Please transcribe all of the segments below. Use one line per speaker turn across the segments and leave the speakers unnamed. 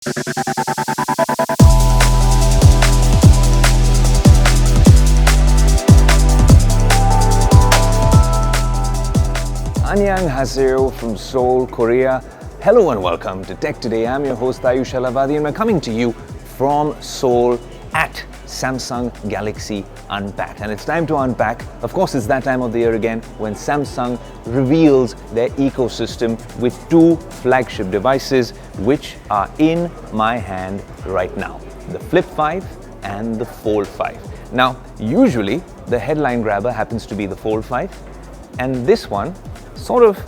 Annyeonghaseyo from Seoul, Korea. Hello and welcome to Tech Today. I'm your host Aayush Ailawadi and we're coming to you from Seoul at Samsung Galaxy Unpacked. And it's time to unpack. Of course, it's that time of the year again when Samsung reveals their ecosystem with two flagship devices which are in my hand right now. The Flip 5 and the Fold 5. Now, usually the headline grabber happens to be the Fold 5, and this one sort of,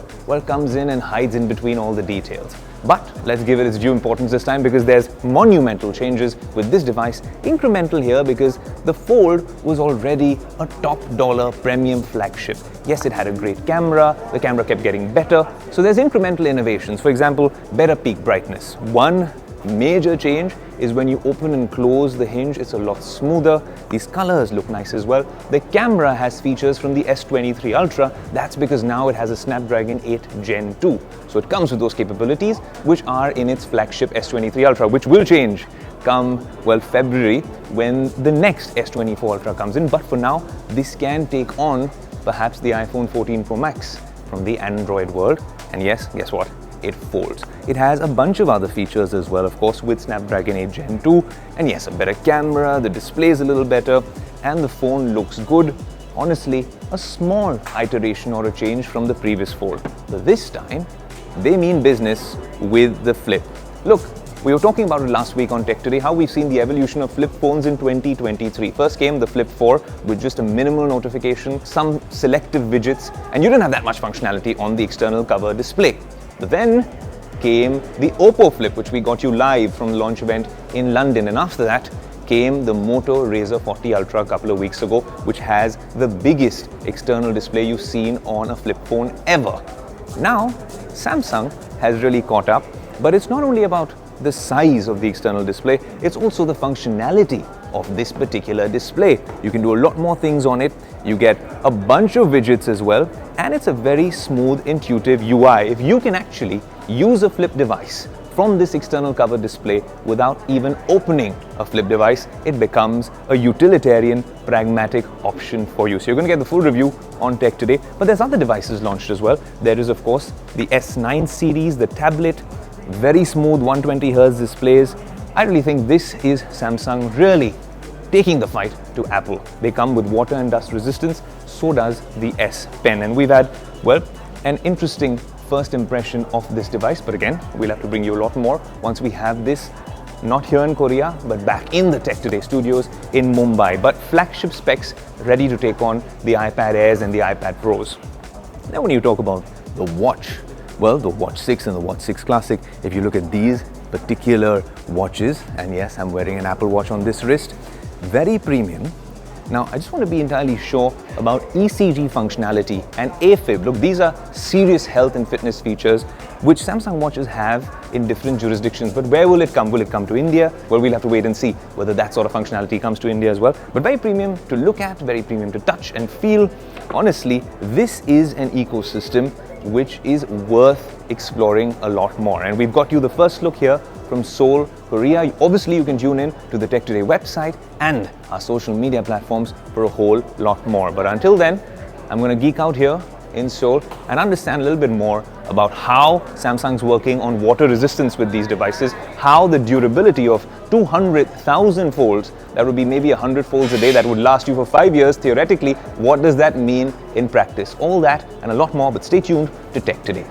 comes in and hides in between all the details. But let's give it its due importance this time because there's monumental changes with this device. Incremental here because the Fold was already a top dollar premium flagship. Yes, it had a great camera, the camera kept getting better. So there's incremental innovations. For example, better peak brightness. One major change is when you open and close the hinge, it's a lot smoother. These colors look nice as well. The camera has features from the S23 Ultra. That's because now it has a Snapdragon 8 Gen 2. So it comes with those capabilities which are in its flagship S23 Ultra, which will change come, February when the next S24 Ultra comes in. But for now, this can take on perhaps the iPhone 14 Pro Max from the Android world. And yes, guess what? It folds. It has a bunch of other features as well, of course, with Snapdragon 8 Gen 2. And yes, a better camera, the display is a little better, and the phone looks good. Honestly, a small iteration or a change from the previous Fold. But this time, they mean business with the Flip. Look, we were talking about it last week on Tech Today, how we've seen the evolution of flip phones in 2023. First came the Flip 4 with just a minimal notification, some selective widgets, and you didn't have that much functionality on the external cover display. But then came the Oppo Flip, which we got you live from the launch event in London. And after that came the Moto Razr 40 Ultra a couple of weeks ago, which has the biggest external display you've seen on a flip phone ever. Now, Samsung has really caught up, but it's not only about the size of the external display, it's also the functionality of this particular display. You can do a lot more things on it. You get a bunch of widgets as well, and it's a very smooth, intuitive UI. If you can actually use a flip device from this external cover display without even opening a flip device, it becomes a utilitarian, pragmatic option for you. So you're going to get the full review on Tech Today, but there's other devices launched as well. There is, of course, the S9 series, the tablet, very smooth 120Hz displays. I really think this is Samsung really taking the fight to Apple. They come with water and dust resistance, so does the S Pen. And we've had, an interesting first impression of this device, but again, we'll have to bring you a lot more once we have this, not here in Korea, but back in the Tech Today studios in Mumbai. But flagship specs ready to take on the iPad Airs and the iPad Pros. Now when you talk about the watch, the Watch 6 and the Watch 6 Classic, if you look at these particular watches, and yes, I'm wearing an Apple Watch on this wrist, very premium. Now, I just want to be entirely sure about ECG functionality and AFib. Look, these are serious health and fitness features which Samsung watches have in different jurisdictions. But where will it come? Will it come to India? Well, we'll have to wait and see whether that sort of functionality comes to India as well. But very premium to look at, very premium to touch and feel. Honestly, this is an ecosystem which is worth exploring a lot more. And we've got you the first look here from Seoul, Korea. Obviously, you can tune in to the Tech Today website and our social media platforms for a whole lot more. But until then, I'm going to geek out here in Seoul and understand a little bit more about how Samsung's working on water resistance with these devices, how the durability of 200,000 folds, that would be maybe 100 folds a day, that would last you for 5 years theoretically. What does that mean in practice? All that and a lot more, but stay tuned to Tech Today.